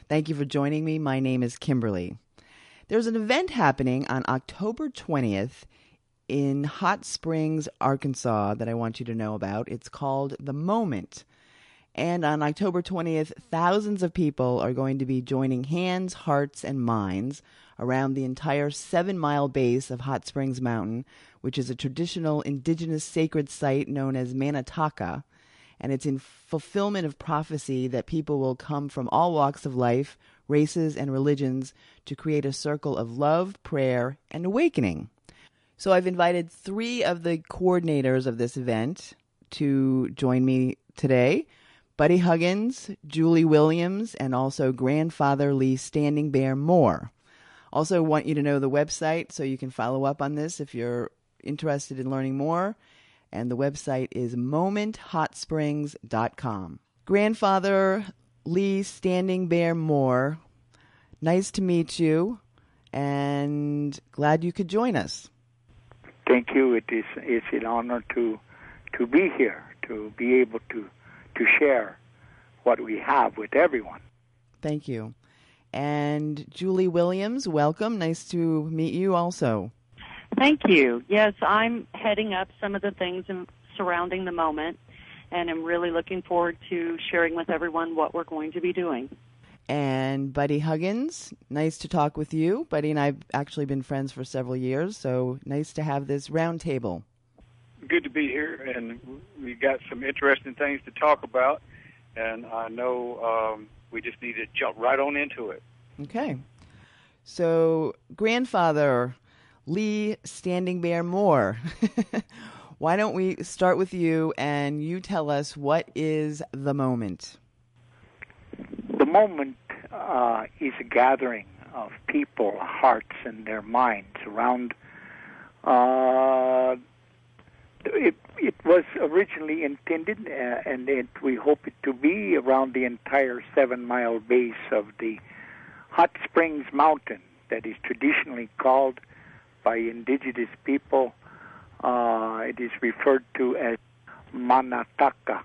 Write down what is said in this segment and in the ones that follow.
Thank you for joining me. My name is Kimberly. There's an event happening on October 20th in Hot Springs, Arkansas that I want you to know about. It's called The Moment. And on October 20th, thousands of people are going to be joining hands, hearts, and minds around the entire 7-mile base of Hot Springs Mountain, which is a traditional indigenous sacred site known as Manataka. And it's in fulfillment of prophecy that people will come from all walks of life, races, and religions to create a circle of love, prayer, and awakening. So I've invited 3 of the coordinators of this event to join me today. Buddy Huggins, Julie Williams, and also Grandfather Lee Standing Bear Moore. Also want you to know the website so you can follow up on this if you're interested in learning more. And the website is momenthhotsprings.com. Grandfather Lee Standing Bear Moore, nice to meet you, and glad you could join us. Thank you. It's an honor to be here, to be able to share what we have with everyone. Thank you. And Julie Williams, welcome. Nice to meet you also. Thank you. Yes, I'm heading up some of the things surrounding the moment, and I'm really looking forward to sharing with everyone what we're going to be doing. And Buddy Huggins, nice to talk with you. Buddy and I have actually been friends for several years, so nice to have this round table. Good to be here, and we got some interesting things to talk about, and I know we just need to jump right on into it. Okay. So, Grandfather Lee Standing Bear Moore, why don't we start with you and you tell us what is the moment? The moment is a gathering of people, hearts, and their minds around. It was originally intended, and we hope it to be around the entire 7-mile base of the Hot Springs Mountain that is traditionally called by indigenous people. It is referred to as Manataka.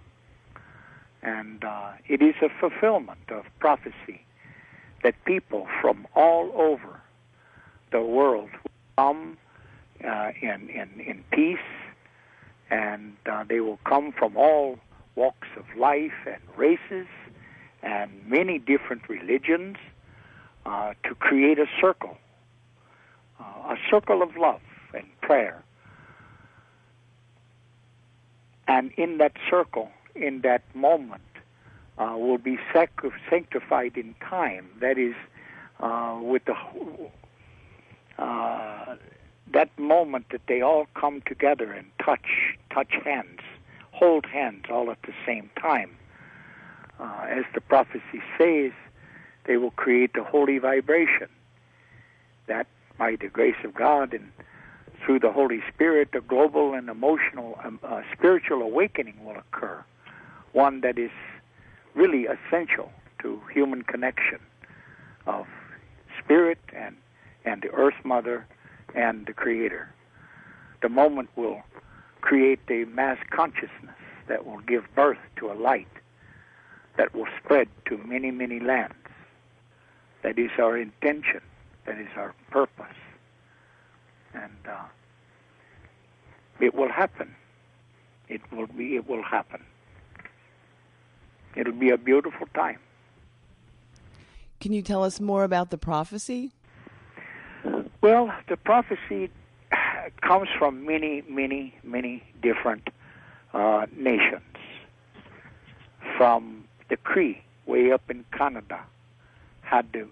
And it is a fulfillment of prophecy that people from all over the world come in peace, and they will come from all walks of life and races and many different religions to create a circle of love and prayer. And in that circle, in that moment, will be sanctified in time. That is, with that moment that they all come together and touch hands, hold hands all at the same time. As the prophecy says, they will create a holy vibration that, by the grace of God and through the Holy Spirit, a global and emotional, spiritual awakening will occur, one that is really essential to human connection of spirit and the Earth Mother and the Creator. The moment will create a mass consciousness that will give birth to a light that will spread to many, many lands. That is our intention. That is our purpose. And it will happen. It will happen. It'll be a beautiful time. Can you tell us more about the prophecy? Well, the prophecy comes from many, many, many different nations. From the Cree, way up in Canada, had the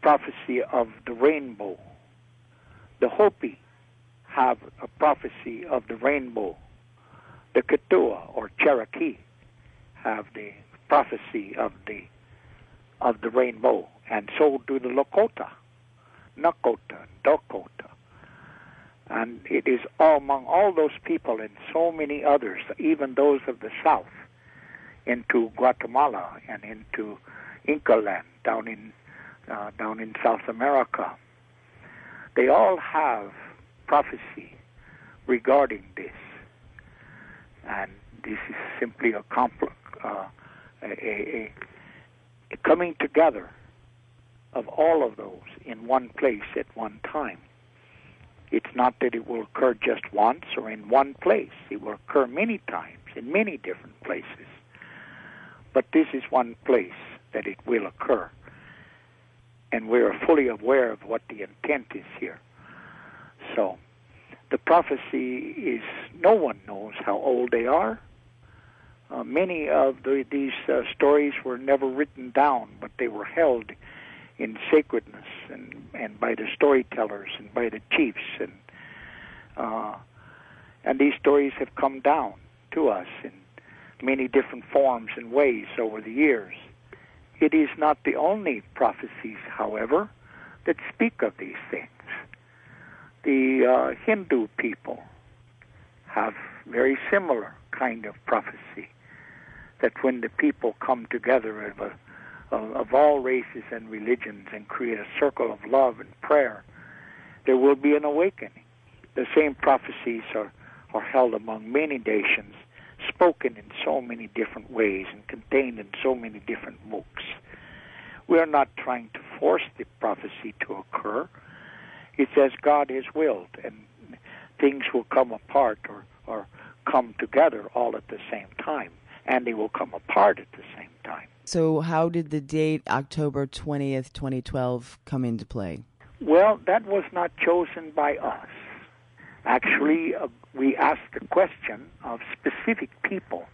prophecy of the rainbow. The Hopi have a prophecy of the rainbow. The Ketua, or Cherokee, have the prophecy of the rainbow, and so do the Lakota, Nakota, Dakota. And it is among all those people and so many others, even those of the South, into Guatemala and into Inca land down in South America. They all have prophecy regarding this, and this is simply a coming together of all of those in one place at one time. It's not that it will occur just once or in one place. It will occur many times in many different places. But this is one place that it will occur. And we're fully aware of what the intent is here. So the prophecy is, no one knows how old they are. Many of these stories were never written down, but they were held in sacredness and by the storytellers and by the chiefs. And these stories have come down to us in many different forms and ways over the years. It is not the only prophecies, however, that speak of these things. The Hindu people have very similar kind of prophecy, that when the people come together of all races and religions and create a circle of love and prayer, there will be an awakening. The same prophecies are held among many nations, spoken in so many different ways and contained in so many different books. We are not trying to force the prophecy to occur. It's as God has willed, and things will come apart or come together all at the same time, and they will come apart at the same time. So how did the date October 20th, 2012 come into play? Well, that was not chosen by us. Actually, we asked the question of specific people.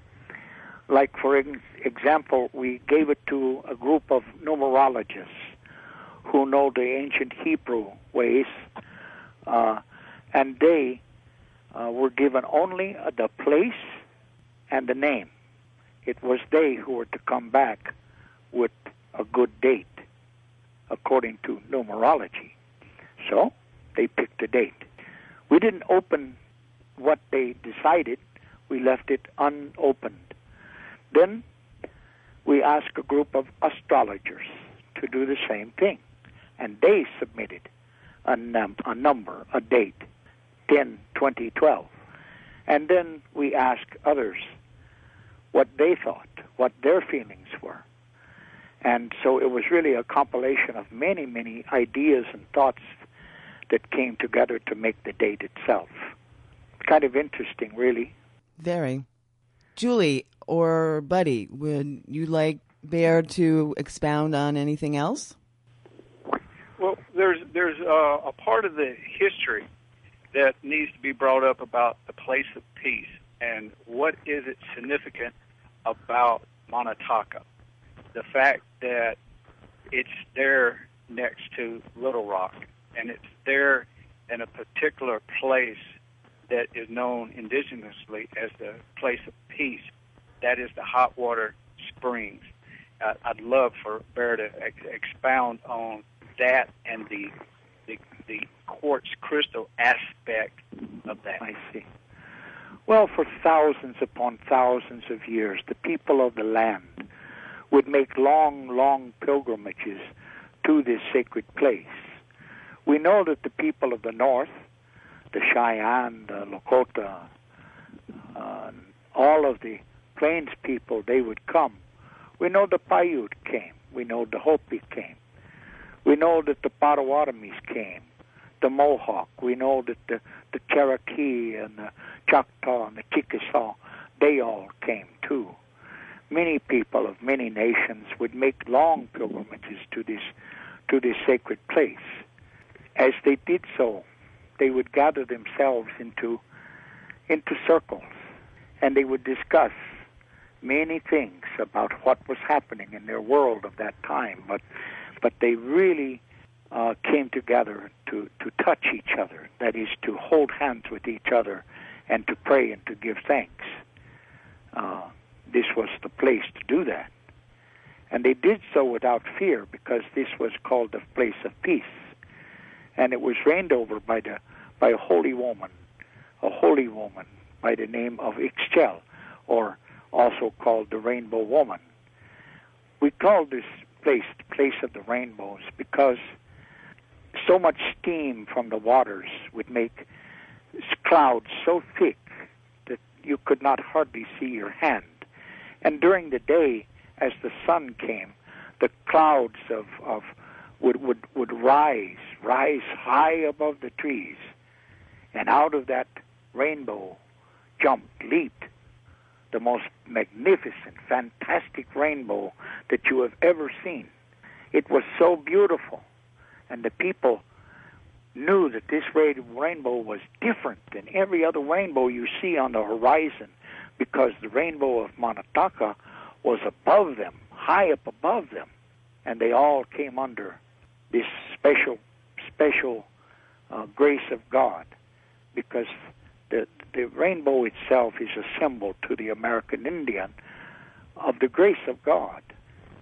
Like, for example, we gave it to a group of numerologists who know the ancient Hebrew ways, and they were given only the place and the name. It was they who were to come back with a good date, according to numerology. So they picked a date. We didn't open what they decided. We left it unopened. Then we asked a group of astrologers to do the same thing, and they submitted a number, a date, 10/20/12. And then we asked others what they thought, what their feelings were. And so it was really a compilation of many, many ideas and thoughts that came together to make the date itself. Kind of interesting, really. Very. Julie or Buddy, would you like Bear to expound on anything else? Well, there's a part of the history that needs to be brought up about the place of peace and what is it significant about Manataka. The fact that it's there next to Little Rock, and it's there in a particular place that is known indigenously as the place of peace. That is the hot water springs. I'd love for Bear to expound on that and the quartz crystal aspect of that. I see. Well, for thousands upon thousands of years, the people of the land would make long, long pilgrimages to this sacred place. We know that the people of the north, the Cheyenne, the Lakota, all of the plains people, they would come. We know the Paiute came. We know the Hopi came. We know that the Potawatomis came, the Mohawk. We know that the Cherokee and the Choctaw and the Chickasaw, they all came too. Many people of many nations would make long pilgrimages to this sacred place. As they did so, they would gather themselves into circles, and they would discuss many things about what was happening in their world of that time. But they really came together to touch each other, that is, to hold hands with each other and to pray and to give thanks. This was the place to do that. And they did so without fear, because this was called the place of peace. And it was reigned over by a holy woman by the name of Ixchel, or also called the Rainbow Woman. We call this place the place of the rainbows because so much steam from the waters would make clouds so thick that you could not hardly see your hand. And during the day, as the sun came, the clouds would rise high above the trees, and out of that rainbow leaped the most magnificent, fantastic rainbow that you have ever seen. It was so beautiful, and the people knew that this rainbow was different than every other rainbow you see on the horizon, because the rainbow of Manataka was above them, high up above them, and they all came under this special grace of God, because the rainbow itself is a symbol to the American Indian of the grace of God.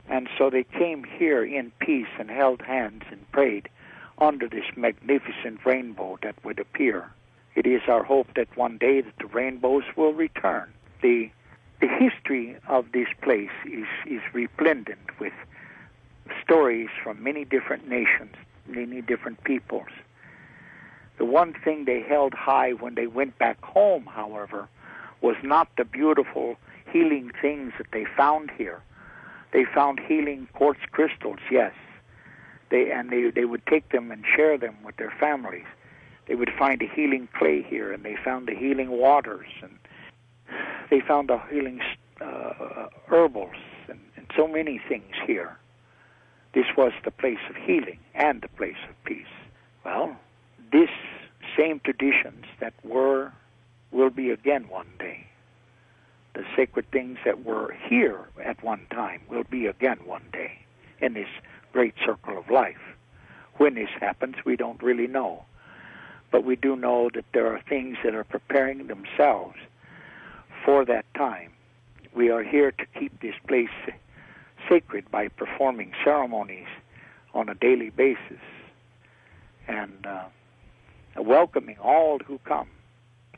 And so they came here in peace and held hands and prayed under this magnificent rainbow that would appear. It is our hope that one day that the rainbows will return. The history of this place is resplendent with stories from many different nations, many different peoples. The one thing they held high when they went back home, however, was not the beautiful healing things that they found here. They found healing quartz crystals, yes. They would take them and share them with their families. They would find a healing clay here, and they found the healing waters, and they found the healing herbals, and so many things here. This was the place of healing and the place of peace. Well, this same traditions that will be again one day. The sacred things that were here at one time will be again one day in this great circle of life. When this happens, we don't really know. But we do know that there are things that are preparing themselves for that time. We are here to keep this place sacred by performing ceremonies on a daily basis and welcoming all who come,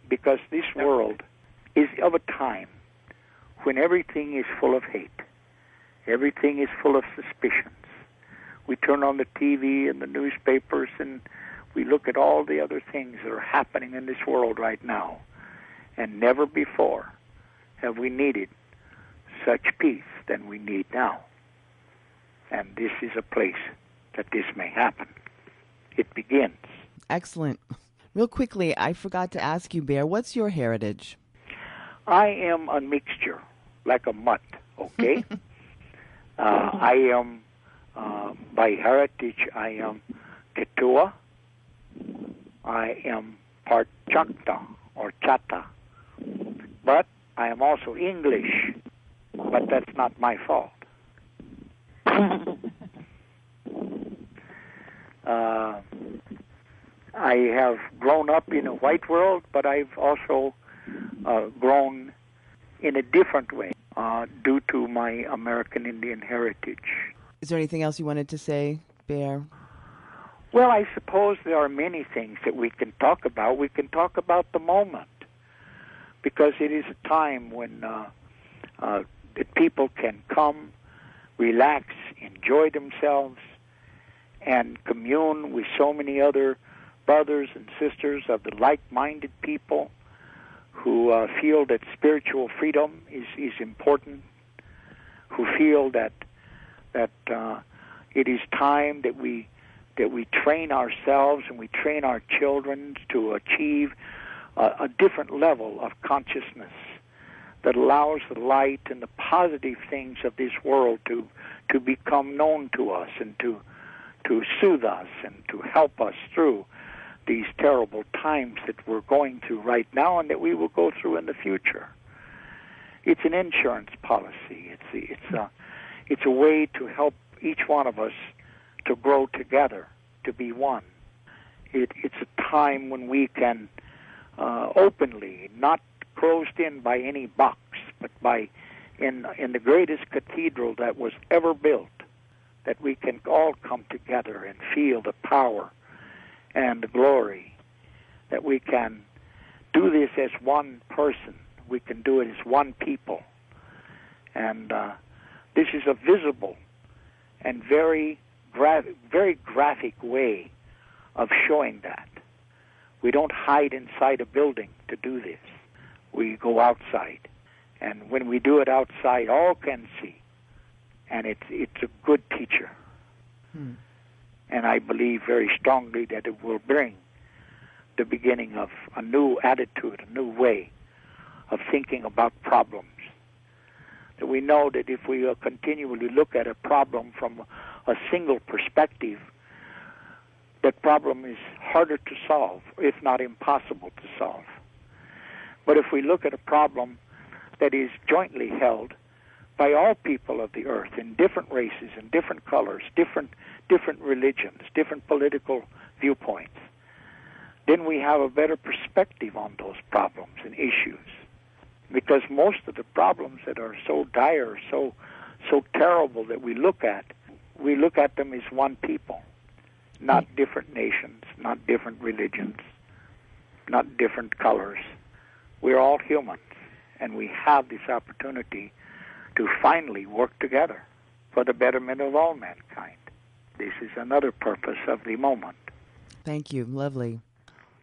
because this world is of a time when everything is full of hate. Everything is full of suspicions. We turn on the TV and the newspapers and we look at all the other things that are happening in this world right now, and never before have we needed such peace than we need now. And this is a place that this may happen. It begins. Excellent. Real quickly, I forgot to ask you, Bear, what's your heritage? I am a mixture, like a mutt, okay? I am, by heritage, I am Ketua. I am part Chakta or Chata. But I am also English, but that's not my fault. I have grown up in a white world, but I've also grown in a different way due to my American Indian heritage. Is there anything else you wanted to say, Bear? Well, I suppose there are many things that we can talk about. We can talk about the moment, because it is a time when that people can come, relax, enjoy themselves, and commune with so many other brothers and sisters of the like-minded people who feel that spiritual freedom is important, who feel that it is time that we train ourselves and we train our children to achieve a different level of consciousness that allows the light and the positive things of this world to become known to us and to soothe us and to help us through these terrible times that we're going through right now and that we will go through in the future. It's an insurance policy. It's a way to help each one of us to grow together, to be one. It's a time when we can openly, not closed in by any box, but in the greatest cathedral that was ever built, that we can all come together and feel the power and the glory, that we can do this as one person. We can do it as one people. And this is a visible and very graphic way of showing that. We don't hide inside a building to do this. We go outside. And when we do it outside, all can see and it's a good teacher. And I believe very strongly that it will bring the beginning of a new attitude, a new way of thinking about problems. That we know that if we continually look at a problem from a single perspective, that problem is harder to solve, if not impossible to solve. But if we look at a problem that is jointly held by all people of the earth in different races and different colors, different religions, different political viewpoints, then we have a better perspective on those problems and issues. Because most of the problems that are so dire, so terrible that we look at them as one people, not different nations, not different religions, not different colors. We're all humans, and we have this opportunity to finally work together for the betterment of all mankind. This is another purpose of the moment. Thank you. Lovely.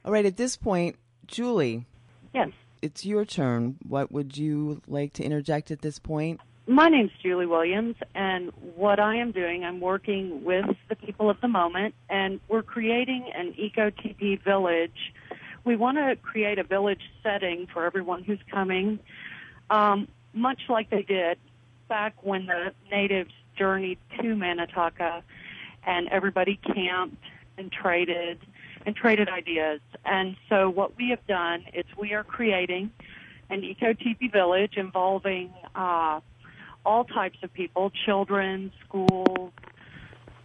All right, at this point, Julie. Yes. It's your turn. What would you like to interject at this point? My name's Julie Williams, and what I am doing, I'm working with the people of the moment, and we're creating an eco-tipi village. We want to create a village setting for everyone who's coming, much like they did back when the natives journeyed to Manitowoc, and everybody camped and traded ideas. And so what we have done is we are creating an eco-tipi village involving all types of people, children, schools.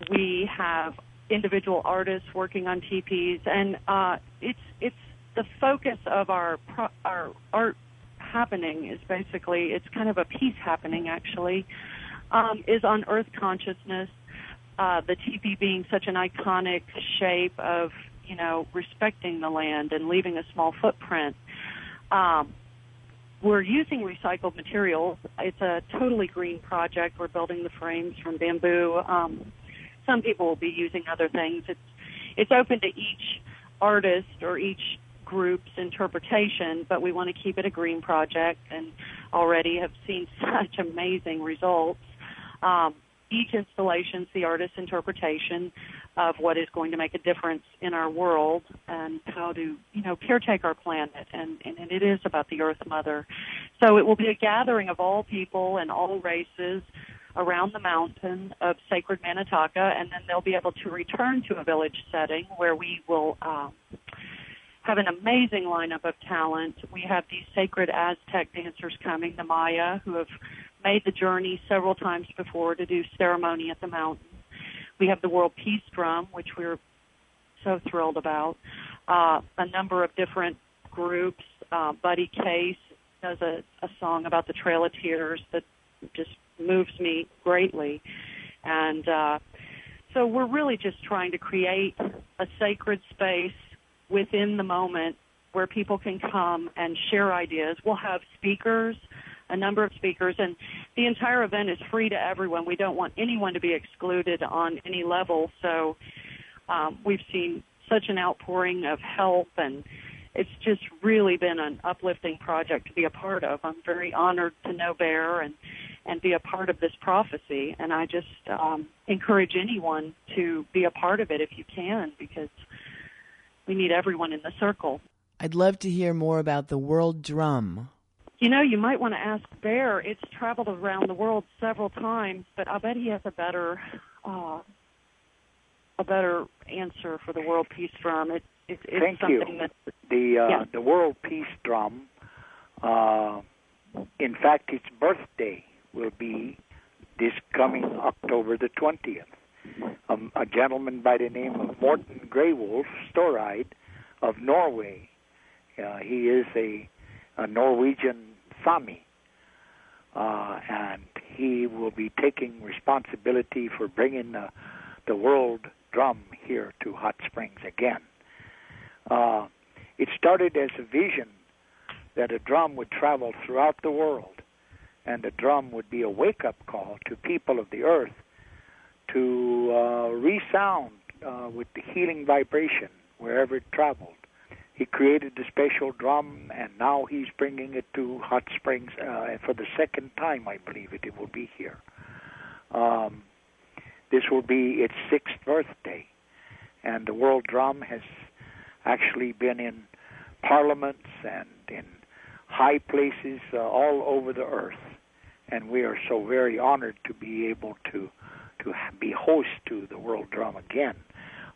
We have individual artists working on tipis, and it's the focus of our art happening is basically, it's kind of a peace happening actually, is on earth consciousness, the tipi being such an iconic shape of, respecting the land and leaving a small footprint. We're using recycled materials. It's a totally green project. We're building the frames from bamboo. Some people will be using other things. It's open to each artist or each group's interpretation, but we want to keep it a green project and already have seen such amazing results. Each installation's the artist's interpretation of what is going to make a difference in our world and how to, caretake our planet. And it is about the Earth Mother. So it will be a gathering of all people and all races around the mountain of sacred Manitowoc, and then they'll be able to return to a village setting where we will have an amazing lineup of talent. We have these sacred Aztec dancers coming, the Maya, who have made the journey several times before to do ceremony at the mountain. We have the World Peace Drum, which we're so thrilled about. A number of different groups. Buddy Case does a song about the Trail of Tears that just moves me greatly. And so we're really just trying to create a sacred space within the moment where people can come and share ideas. We'll have speakers, a number of speakers, and the entire event is free to everyone. We don't want anyone to be excluded on any level, so we've seen such an outpouring of help, and it's just really been an uplifting project to be a part of. I'm very honored to know Bear and be a part of this prophecy, and I just encourage anyone to be a part of it if you can, because we need everyone in the circle. I'd love to hear more about the World Drum. You might want to ask Bear. It's traveled around the world several times, but I bet he has a better answer for the World Peace Drum. It's Thank something you. The World Peace Drum, in fact, its birthday will be this coming October the 20th. A gentleman by the name of Morten Greywolf Storide of Norway. He is a Norwegian Sami, and he will be taking responsibility for bringing the world drum here to Hot Springs again. It started as a vision that a drum would travel throughout the world, and the drum would be a wake-up call to people of the earth to resound with the healing vibration wherever it traveled. He created the special drum, and now he's bringing it to Hot Springs for the second time, I believe it will be here. This will be its 6th birthday, and the World Drum has actually been in parliaments and in high places all over the earth, and we are so very honored to be able to be host to the World Drum again.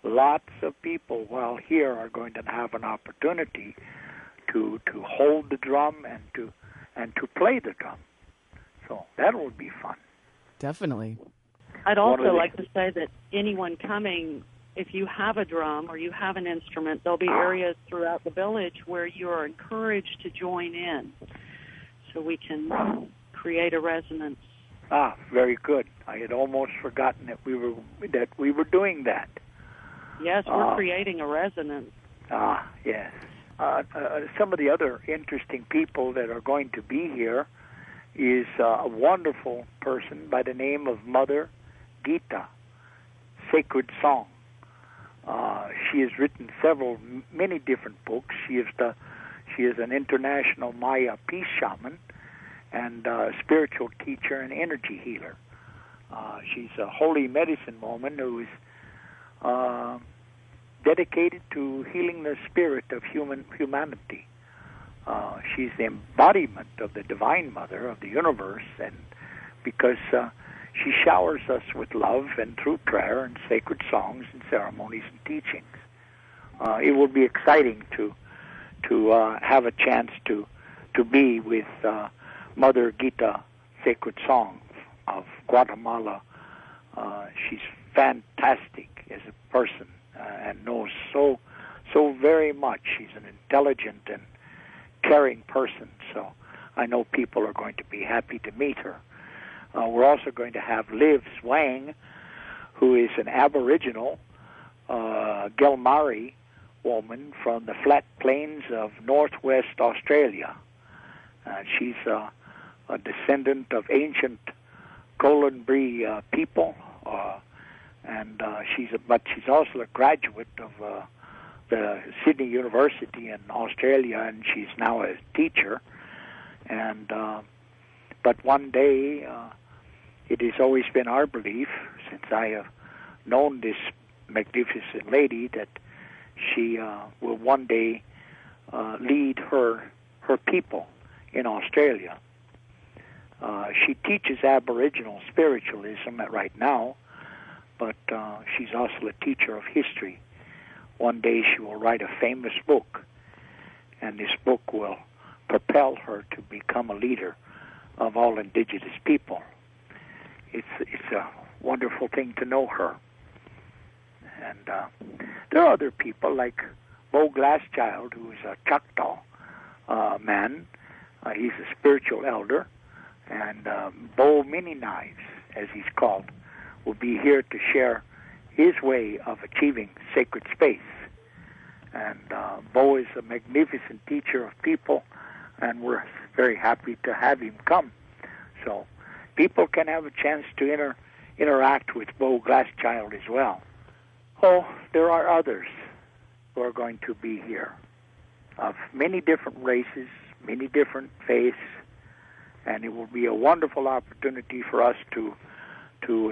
Lots of people while here are going to have an opportunity to hold the drum and to play the drum. So that will be fun. Definitely. I'd also like to say that anyone coming, if you have a drum or you have an instrument, there'll be areas throughout the village where you are encouraged to join in so we can create a resonance. Very good. I had almost forgotten that we were doing that. Yes, we're creating a resonance. Yes. Some of the other interesting people that are going to be here is a wonderful person by the name of Mother Gita, Sacred Song. She has written many different books. She is an international Maya peace shaman and spiritual teacher and energy healer. She's a holy medicine woman who is dedicated to healing the spirit of humanity. She's the embodiment of the Divine Mother of the universe, and because she showers us with love and through prayer and sacred songs and ceremonies and teachings. It will be exciting to have a chance to be with Mother Gita, Sacred Song of Guatemala. She's fantastic as a person and knows so very much. She's an intelligent and caring person, so I know people are going to be happy to meet her. We're also going to have Liv Swang, who is an Aboriginal Gelmari woman from the flat plains of northwest Australia. She's a descendant of ancient Goldenbree people, but she's also a graduate of the Sydney University in Australia, and she's now a teacher. And but one day, it has always been our belief, since I have known this magnificent lady, that she will one day lead her people in Australia. She teaches Aboriginal spiritualism right now, but she's also a teacher of history. One day she will write a famous book, and this book will propel her to become a leader of all indigenous people. It's a wonderful thing to know her. And there are other people like Bo Glasschild, who is a Choctaw man. He's a spiritual elder. And Bo Mini Knives, as he's called, will be here to share his way of achieving sacred space. And Bo is a magnificent teacher of people, and we're very happy to have him come. So people can have a chance to interact with Bo Glasschild as well. Oh, there are others who are going to be here of many different races, many different faiths, and it will be a wonderful opportunity for us to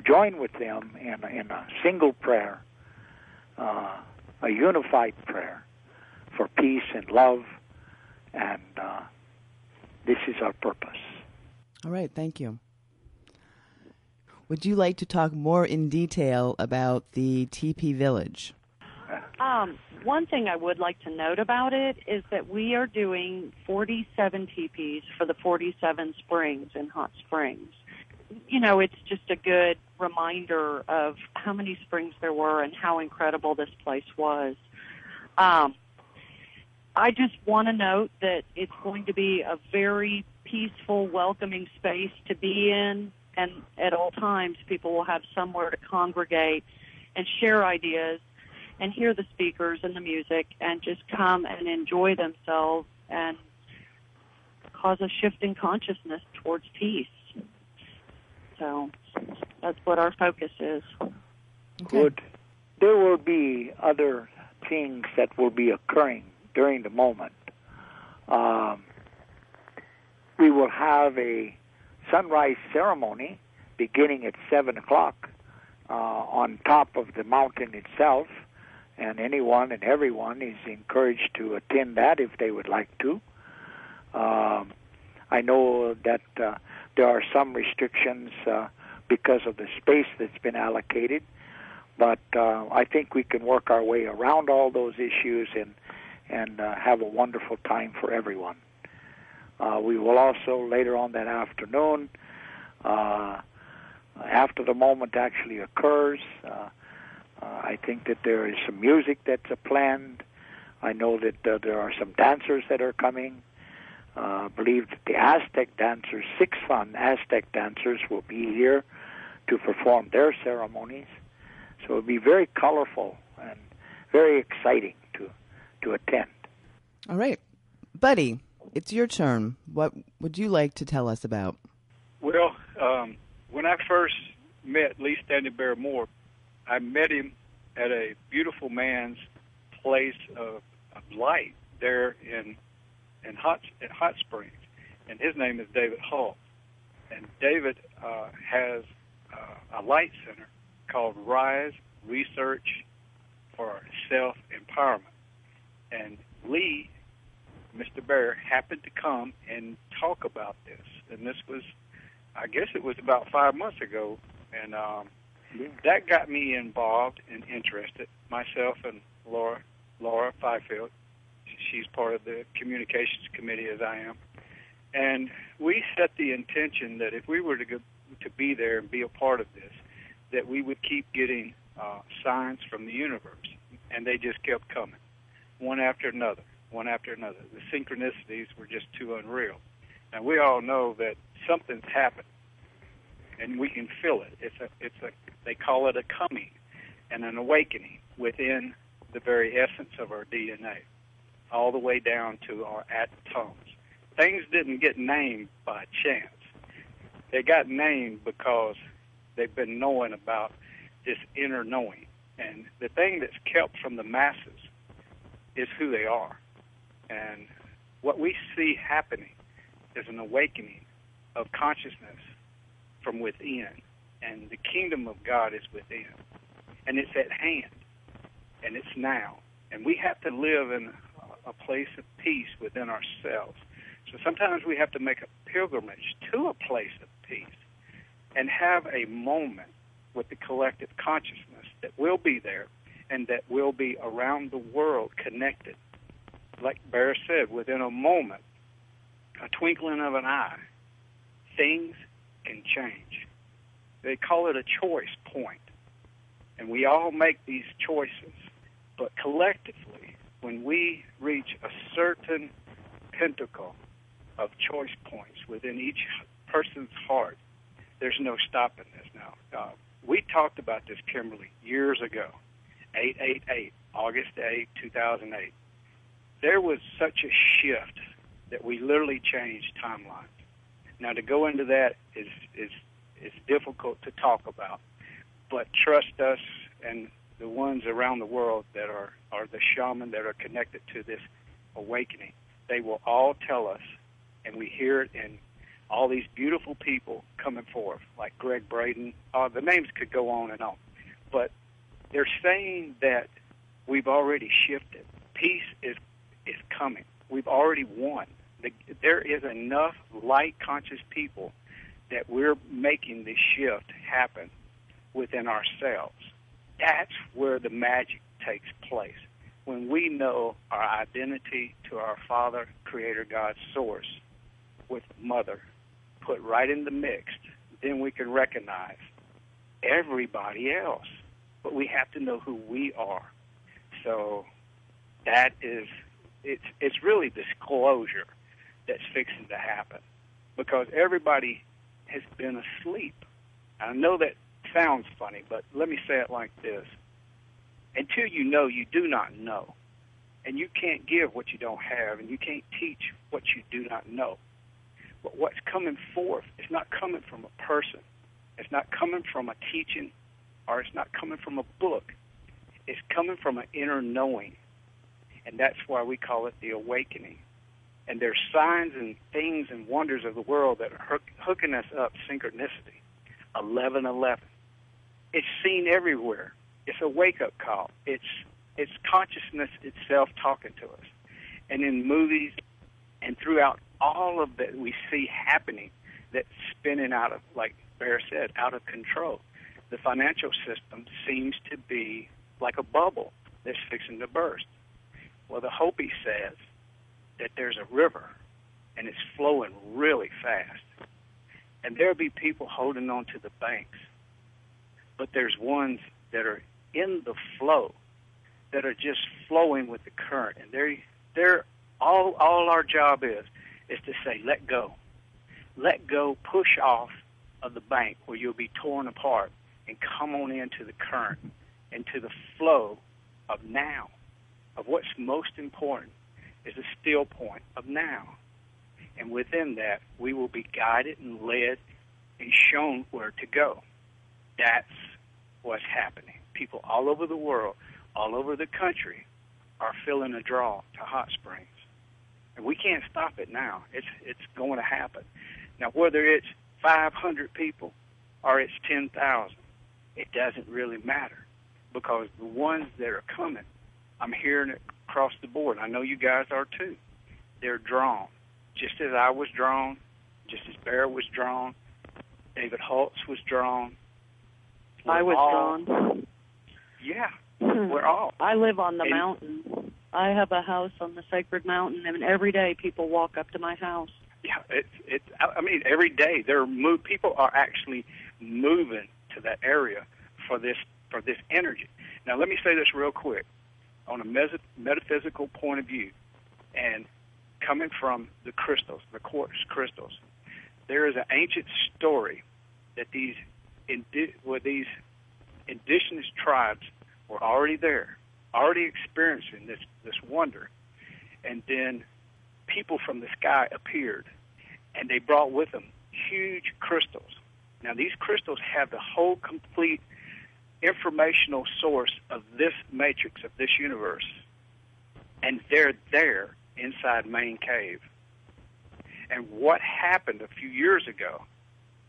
join with them in a single prayer, a unified prayer for peace and love, and this is our purpose. All right, thank you. Would you like to talk more in detail about the tipi village? One thing I would like to note about it is that we are doing 47 tipis for the 47 springs in Hot Springs. You know, it's just a good reminder of how many springs there were and how incredible this place was. I just want to note that it's going to be a very peaceful, welcoming space to be in, and at all times people will have somewhere to congregate and share ideas and hear the speakers and the music and just come and enjoy themselves and cause a shift in consciousness towards peace. So that's what our focus is. Good. There will be other things that will be occurring during the moment. We will have a sunrise ceremony beginning at 7 o'clock on top of the mountain itself, and anyone and everyone is encouraged to attend that if they would like to. I know that there are some restrictions because of the space that's been allocated, but I think we can work our way around all those issues and have a wonderful time for everyone. We will also, later on that afternoon, after the moment actually occurs, I think that there is some music that's planned. I know that there are some dancers that are coming. I believe that the Aztec dancers, 6 fun Aztec dancers, will be here to perform their ceremonies. So it'll be very colorful and very exciting to attend. All right. Buddy, it's your turn. What would you like to tell us about? Well, when I first met Lee Stanley Barrymore, I met him at a beautiful man's place of light there in Hot Springs, and his name is David Hall. And David has a light center called Rise Research for Self-Empowerment. And Lee, Mr. Bear, happened to come and talk about this. And this was, I guess it was about 5 months ago. And that got me involved and interested, myself and Laura Fifield. She's part of the communications committee, as I am. And we set the intention that if we were to be there and be a part of this, that we would keep getting signs from the universe. And they just kept coming, one after another, one after another. The synchronicities were just too unreal. And we all know that something's happened, and we can feel it. They call it a coming and an awakening within the very essence of our DNA, all the way down to our atoms. Things didn't get named by chance. They got named because they've been knowing about this inner knowing. And the thing that's kept from the masses is who they are. And what we see happening is an awakening of consciousness from within. And the kingdom of God is within. And it's at hand. And it's now. And we have to live in a place of peace within ourselves. So sometimes we have to make a pilgrimage to a place of peace and have a moment with the collective consciousness that will be there and that will be around the world connected. Like Bear said, within a moment, a twinkling of an eye, things can change. They call it a choice point. And we all make these choices. But collectively, when we reach a certain pinnacle of choice points within each person's heart, there's no stopping this now. We talked about this, Kimberly, years ago, 888, August 8, 2008. There was such a shift that we literally changed timelines. Now, to go into that is difficult to talk about, but trust us and the ones around the world that are the shaman that are connected to this awakening. They will all tell us, and we hear it in all these beautiful people coming forth, like Greg Braden. The names could go on and on. But they're saying that we've already shifted. Peace is coming. We've already won. There is enough light-conscious people that we're making this shift happen within ourselves. That's where the magic takes place. When we know our identity to our Father, Creator, God, Source, with Mother, put right in the mix, then we can recognize everybody else. But we have to know who we are. So that is, it's really disclosure that's fixing to happen, because everybody has been asleep. I know that sounds funny, but let me say it like this. Until you know, you do not know. And you can't give what you don't have, and you can't teach what you do not know. But what's coming forth is not coming from a person. It's not coming from a teaching, or it's not coming from a book. It's coming from an inner knowing. And that's why we call it the awakening. And there's signs and things and wonders of the world that are hooking us up, synchronicity, 11:11. It's seen everywhere. It's a wake-up call. It's consciousness itself talking to us. And in movies and throughout all of that we see happening that's spinning out of, like Bear said, out of control. The financial system seems to be like a bubble that's fixing to burst. Well, the Hopi says that there's a river, and it's flowing really fast. And there'll be people holding on to the banks. But there's ones that are in the flow, that are just flowing with the current. And they're all our job is to say, let go. Let go, push off of the bank where you'll be torn apart and come on into the current, into the flow of now, of what's most important is the still point of now. And within that, we will be guided and led and shown where to go. That's what's happening. People all over the world, all over the country, are feeling a draw to hot springs. And we can't stop it now. It's going to happen. Now, whether it's 500 people or it's 10,000, it doesn't really matter, because the ones that are coming, I'm hearing it across the board. I know you guys are too. They're drawn, just as I was drawn, just as Bear was drawn, David Holtz was drawn. I was drawn. Yeah, we're all. I live on the mountain. I have a house on the sacred mountain, and every day people walk up to my house. Yeah, I mean, every day people are actually moving to that area for this energy. Now, let me say this real quick. On a metaphysical point of view, and coming from the crystals, the quartz crystals, there is an ancient story that these indigenous tribes were already there, already experiencing this wonder, and then people from the sky appeared, and they brought with them huge crystals. Now, these crystals have the whole complete informational source of this matrix, of this universe, and they're there inside Main Cave. And what happened a few years ago,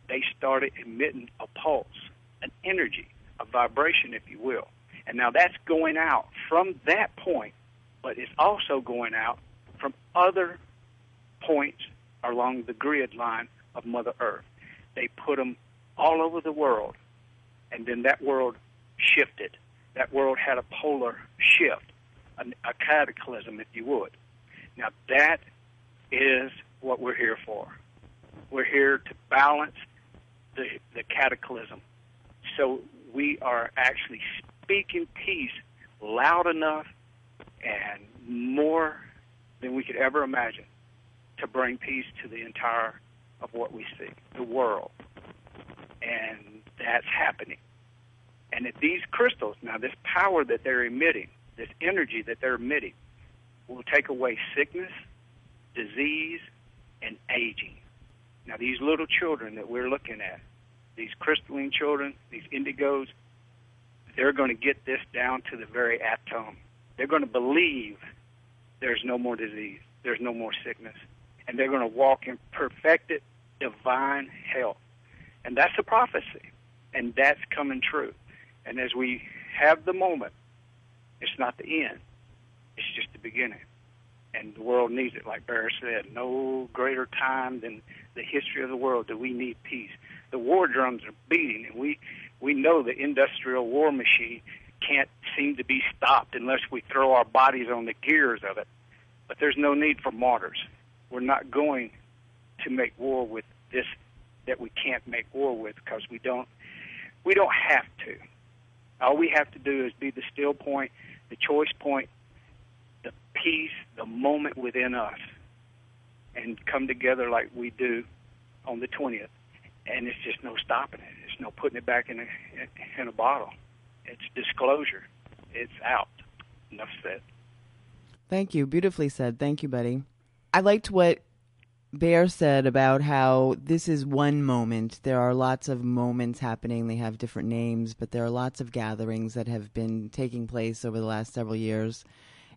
they started emitting a pulse, an energy, a vibration, if you will. And now that's going out from that point, but it's also going out from other points along the grid line of Mother Earth. They put them all over the world, and then that world shifted. That world had a polar shift, a cataclysm, if you would. Now, that is what we're here for. We're here to balance the cataclysm. So we are actually speaking peace loud enough and more than we could ever imagine to bring peace to the entire of what we see, the world. And that's happening. And that these crystals, now this power that they're emitting, this energy that they're emitting, will take away sickness, disease, and aging. Now these little children that we're looking at, these crystalline children, these indigos, they're going to get this down to the very atom. They're going to believe there's no more disease, there's no more sickness, and they're going to walk in perfected divine health. And that's a prophecy, and that's coming true. And as we have the moment, it's not the end. It's just the beginning. And the world needs it, like Bear said. No greater time than the history of the world do we need peace. The war drums are beating, and we know the industrial war machine can't seem to be stopped unless we throw our bodies on the gears of it. But there's no need for martyrs. We're not going to make war with this that we can't make war with, because we don't have to. All we have to do is be the still point, the choice point, the peace, the moment within us, and come together like we do on the 20th. And it's just no stopping it. It's no putting it back in a bottle. It's disclosure. It's out. Enough said. Thank you. Beautifully said. Thank you, Buddy. I liked what Bear said about how this is one moment. There are lots of moments happening. They have different names, but there are lots of gatherings that have been taking place over the last several years.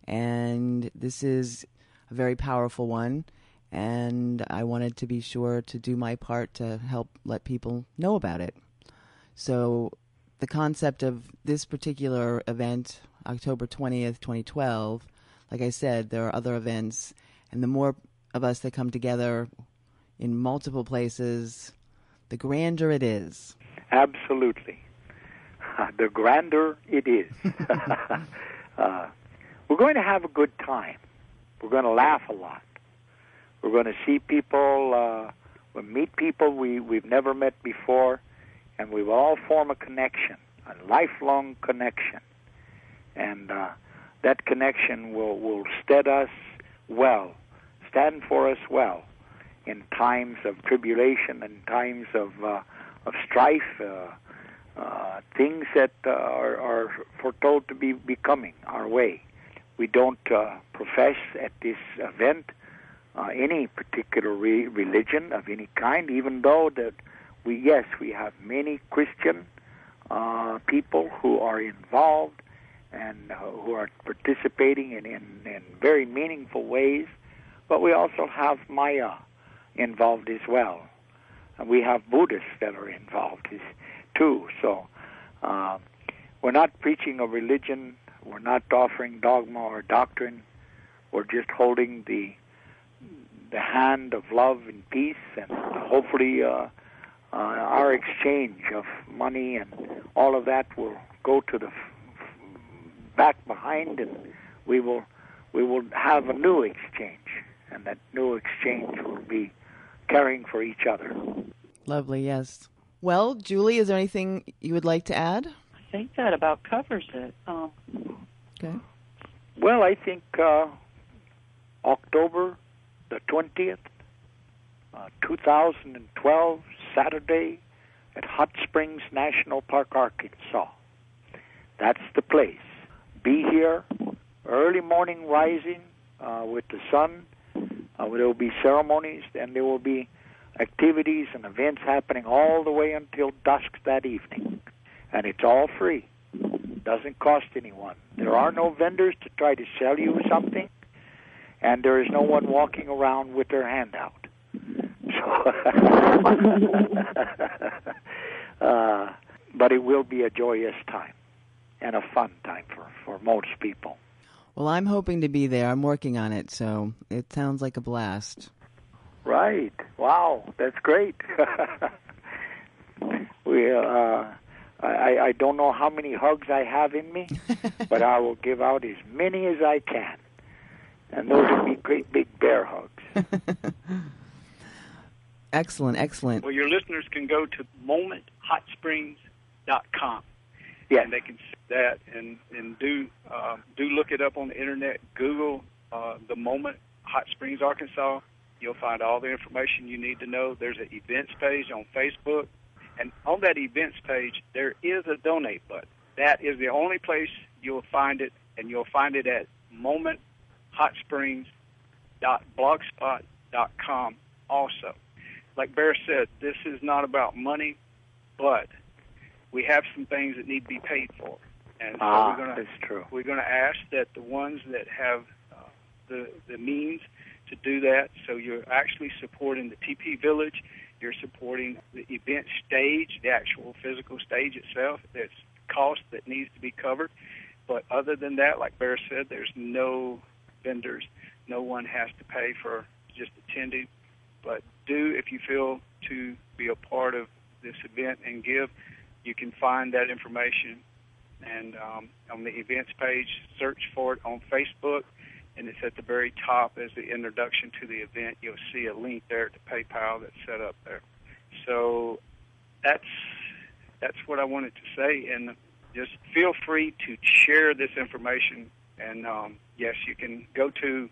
And this is a very powerful one. And I wanted to be sure to do my part to help let people know about it. So the concept of this particular event, October 20th, 2012, like I said, there are other events, and the more of us that come together in multiple places, the grander it is. Absolutely. The grander it is. We're going to have a good time. We're going to laugh a lot. We're going to see people, we'll meet people we've never met before, and we will all form a connection, a lifelong connection. And that connection will stand for us well in times of tribulation and times of strife, things that are foretold to be coming our way. We don't profess at this event any particular religion of any kind, even though that we have many Christian people who are involved and who are participating in very meaningful ways, but we also have Maya involved as well. And we have Buddhists that are involved too. So we're not preaching a religion. We're not offering dogma or doctrine. We're just holding the hand of love and peace, and hopefully our exchange of money and all of that will go to the back behind, and we will have a new exchange, and that new exchange will be caring for each other. Lovely, yes. Well, Julie, is there anything you would like to add? I think that about covers it. Okay. Well, I think October the 20th, 2012, Saturday, at Hot Springs National Park, Arkansas. That's the place. Be here, early morning rising with the sun. There will be ceremonies, and there will be activities and events happening all the way until dusk that evening. And it's all free. Doesn't cost anyone. There are no vendors to try to sell you something, and there is no one walking around with their hand out. So, but it will be a joyous time and a fun time for most people. Well, I'm hoping to be there. I'm working on it, so it sounds like a blast. Right. Wow, that's great. I don't know how many hugs I have in me, but I will give out as many as I can. And those will be great big bear hugs. Excellent, excellent. Well, your listeners can go to momenthhotsprings.com. Yes. And they can see that and do look it up on the internet. Google the Moment Hot Springs, Arkansas. You'll find all the information you need to know. There's an events page on Facebook. And on that events page, there is a donate button. That is the only place you'll find it, and you'll find it at momenthhotsprings.blogspot.com also. Like Bear said, this is not about money, but we have some things that need to be paid for. And so that's true. We're going to ask that the ones that have the means to do that, so you're actually supporting the tipi village, you're supporting the event stage, the actual physical stage itself. There's cost that needs to be covered. But other than that, like Bear said, there's no vendors. No one has to pay for just attending. But if you feel to be a part of this event and give, you can find that information. And on the events page, search for it on Facebook, and it's at the very top as the introduction to the event. You'll see a link there to PayPal that's set up there. So that's what I wanted to say, and just feel free to share this information. And yes, you can go to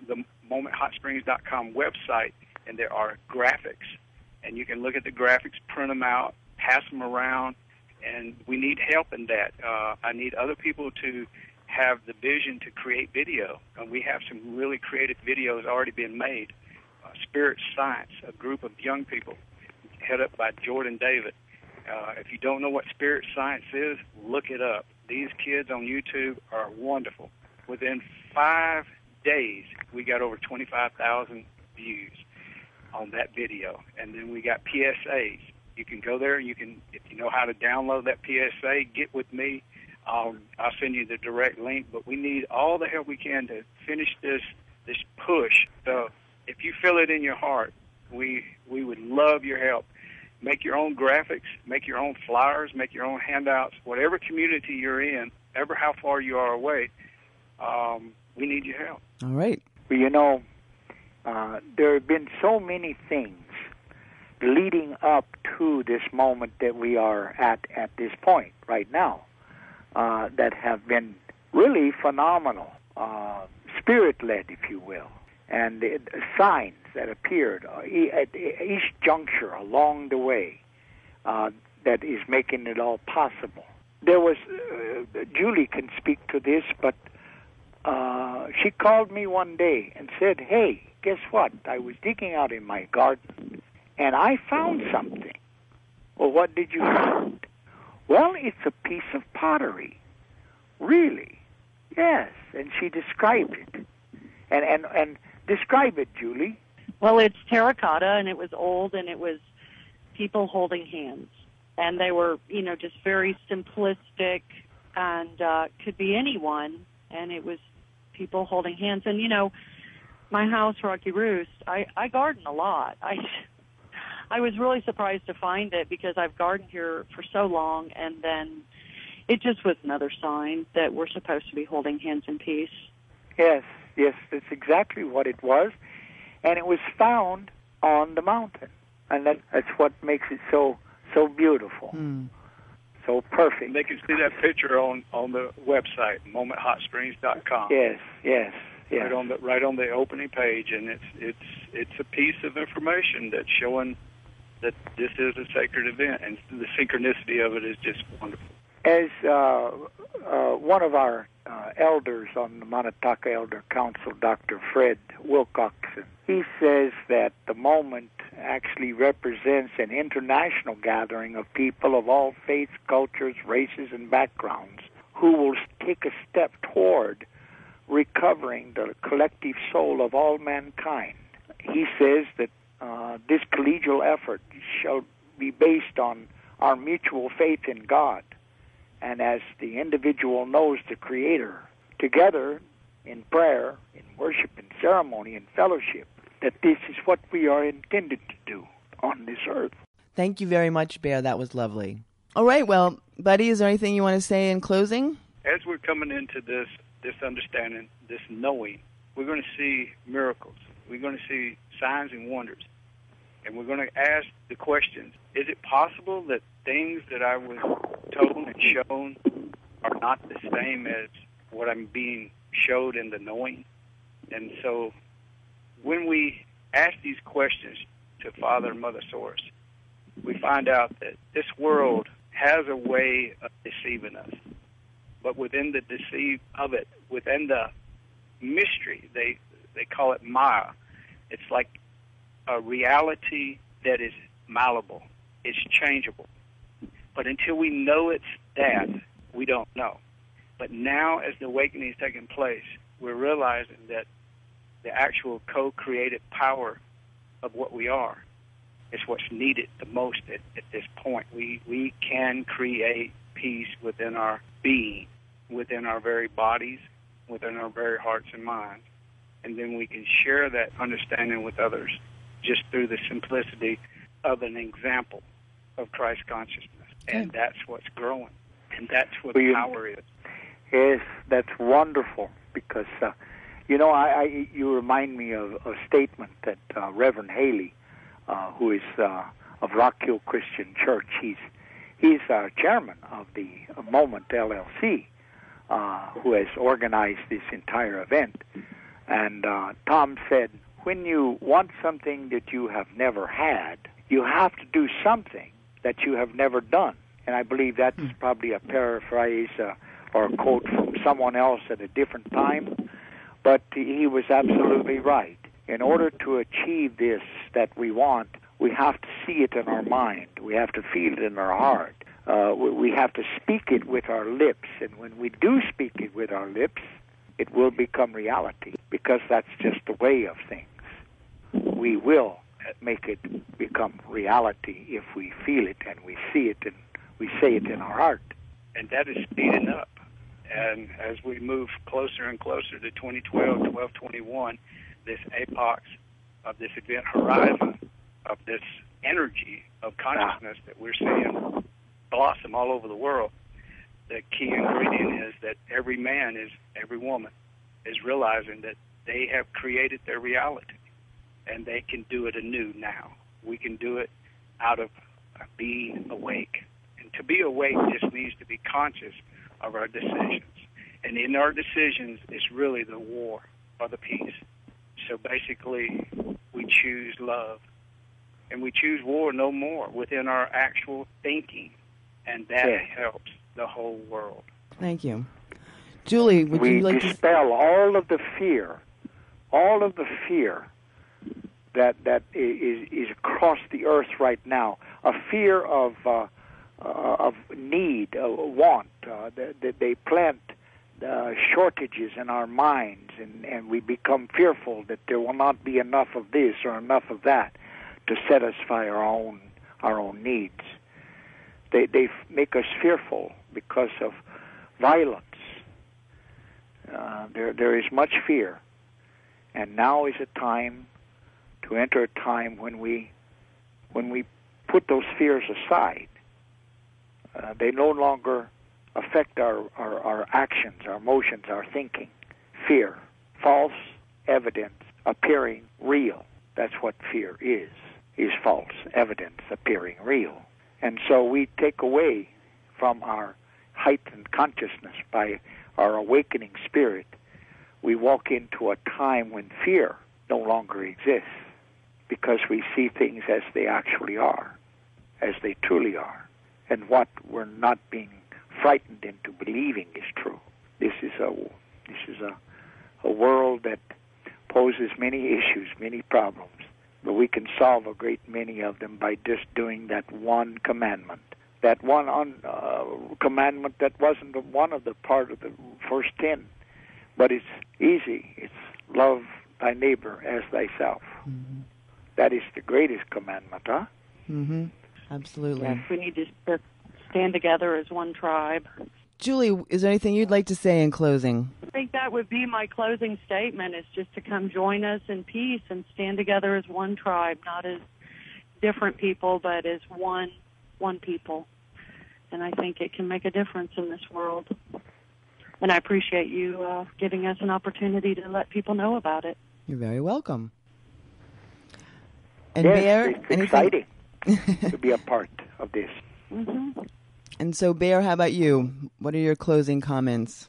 the momenthhotsprings.com website, and there are graphics, and you can look at the graphics, print them out, pass them around, and we need help in that. I need other people to have the vision to create video, and we have some really creative videos already being made. Spirit Science, a group of young people head up by Jordan David. If you don't know what Spirit Science is, look it up. These kids on YouTube are wonderful. Within 5 days, we got over 25,000 views on that video. And then we got PSAs. You can go there. You can, if you know how to download that PSA, get with me. I'll send you the direct link. But we need all the help we can to finish this push. So if you feel it in your heart, we would love your help. Make your own graphics, make your own flyers, make your own handouts. Whatever community you're in, ever how far you are away, we need your help. All right. Well, you know, there have been so many things leading up to this moment that we are at this point right now that have been really phenomenal, spirit-led, if you will, and signs that appeared at each juncture along the way that is making it all possible. There was, Julie can speak to this, but she called me one day and said, "Hey, guess what? I was digging out in my garden, and I found something." Well, what did you find? Well, it's a piece of pottery. Really? Yes. And she described it. And describe it, Julie. Well, it's terracotta, and it was old, and it was people holding hands. And they were, just very simplistic, and could be anyone, and it was people holding hands. And, my house, Rocky Roost, I garden a lot. I was really surprised to find it because I've gardened here for so long, and then it just was another sign that we're supposed to be holding hands in peace. Yes, that's exactly what it was. And it was found on the mountain. And that's what makes it so beautiful, so perfect. And they can see that picture on the website, momenthotSprings.com. Yes. Right on the opening page, and it's a piece of information that's showing that this is a sacred event, and the synchronicity of it is just wonderful. As one of our elders on the Manataka Elder Council, Dr. Fred Wilcoxon, he says that the moment actually represents an international gathering of people of all faiths, cultures, races, and backgrounds who will take a step toward recovering the collective soul of all mankind. He says that this collegial effort shall be based on our mutual faith in God, and as the individual knows the Creator, together in prayer, in worship, in ceremony, in fellowship, that this is what we are intended to do on this earth. Thank you very much, Bear. That was lovely. All right, well, Buddy, is there anything you want to say in closing? As we're coming into this understanding, this knowing, we're going to see miracles. We're going to see signs and wonders. And we're going to ask the questions, is it possible that things that I was told and shown are not the same as what I'm being showed in the knowing? And so when we ask these questions to Father and Mother Source, we find out that this world has a way of deceiving us. But within the deceit of it, within the mystery, they call it Maya. It's like a reality that is malleable. It's changeable. But until we know it's that, we don't know. But now, as the awakening is taking place, we're realizing that the actual co-created power of what we are is what's needed the most at this point. We can create peace within our being, within our very bodies, within our very hearts and minds. And then we can share that understanding with others just through the simplicity of an example of Christ consciousness. And that's what's growing. And that's what power is. Yes, that's wonderful because, you remind me of a statement that Reverend Haley, who is of Rock Hill Christian Church, he's chairman of the Moment LLC, who has organized this entire event. And Tom said, when you want something that you have never had, you have to do something that you have never done. And I believe that's probably a paraphrase or a quote from someone else at a different time. But he was absolutely right. In order to achieve this that we want, we have to see it in our mind. We have to feel it in our heart. We have to speak it with our lips. And when we do speak it with our lips, it will become reality because that's just the way of things. We will make it become reality if we feel it and we see it and we say it in our heart. And that is speeding up. And as we move closer and closer to 2012, 1221, this apex of this event horizon, of this energy of consciousness that we're seeing blossom all over the world, the key ingredient is that every man, every woman is realizing that they have created their reality, and they can do it anew now. We can do it out of being awake. And to be awake just means to be conscious of our decisions. And in our decisions is really the war or the peace. So basically, we choose love. And we choose war no more within our actual thinking. And that helps the whole world. Thank you. Julie, would you like to... We dispel all of the fear that is across the earth right now, a fear of need, want. That they plant shortages in our minds, and we become fearful that there will not be enough of this or enough of that to satisfy our own needs. They make us fearful because of violence. There is much fear, and now is a time to enter a time when we put those fears aside. They no longer affect our actions, our emotions, our thinking. Fear, false evidence appearing real. That's what fear is false evidence appearing real. And so we take away from our heightened consciousness by our awakening spirit. We walk into a time when fear no longer exists, because we see things as they actually are, as they truly are. And what we're not being frightened into believing is true. This is a world that poses many issues, many problems, but we can solve a great many of them by just doing that one commandment. That one commandment that wasn't one of the part of the first 10, but it's easy. It's love thy neighbor as thyself. Mm-hmm. That is the greatest commandment, huh? Mm-hmm. Absolutely. Yes, we need to stand together as one tribe. Julie, is there anything you'd like to say in closing? I think that would be my closing statement, is just to come join us in peace and stand together as one tribe, not as different people, but as one people. And I think it can make a difference in this world. And I appreciate you giving us an opportunity to let people know about it. You're very welcome. And yes, Bear, it's exciting to be a part of this. Mm-hmm. And so, Bear, how about you? What are your closing comments?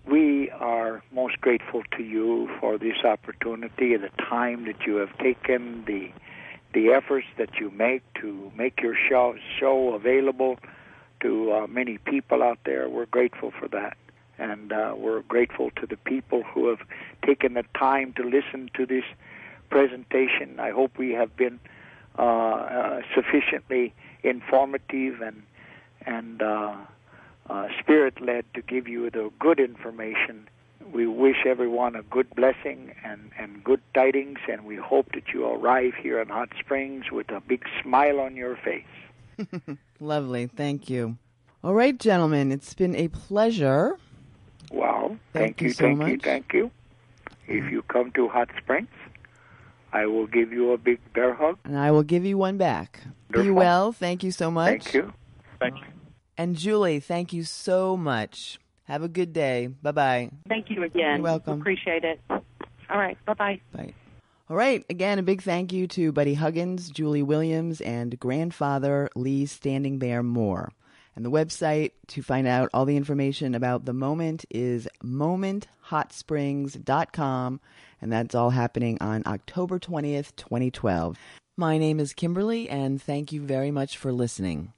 We are most grateful to you for this opportunity, the time that you have taken, the efforts that you make to make your show available to many people out there. We're grateful for that. And we're grateful to the people who have taken the time to listen to this presentation. I hope we have been sufficiently informative and spirit-led to give you the good information. We wish everyone a good blessing and good tidings, and we hope that you arrive here in Hot Springs with a big smile on your face. Lovely. Thank you. All right, gentlemen, it's been a pleasure. Well, thank you so much. Thank you. If you come to Hot Springs, I will give you a big bear hug. And I will give you one back. Wonderful. Be well. Thank you so much. Thank you. Thank you. And Julie, thank you so much. Have a good day. Bye-bye. Thank you again. You're welcome. Appreciate it. All right. Bye-bye. Bye. All right. Again, a big thank you to Buddy Huggins, Julie Williams, and grandfather Lee Standing Bear Moore. And the website to find out all the information about the moment is momenthhotsprings.com. And that's all happening on October 20th, 2012. My name is Kimberly, and thank you very much for listening.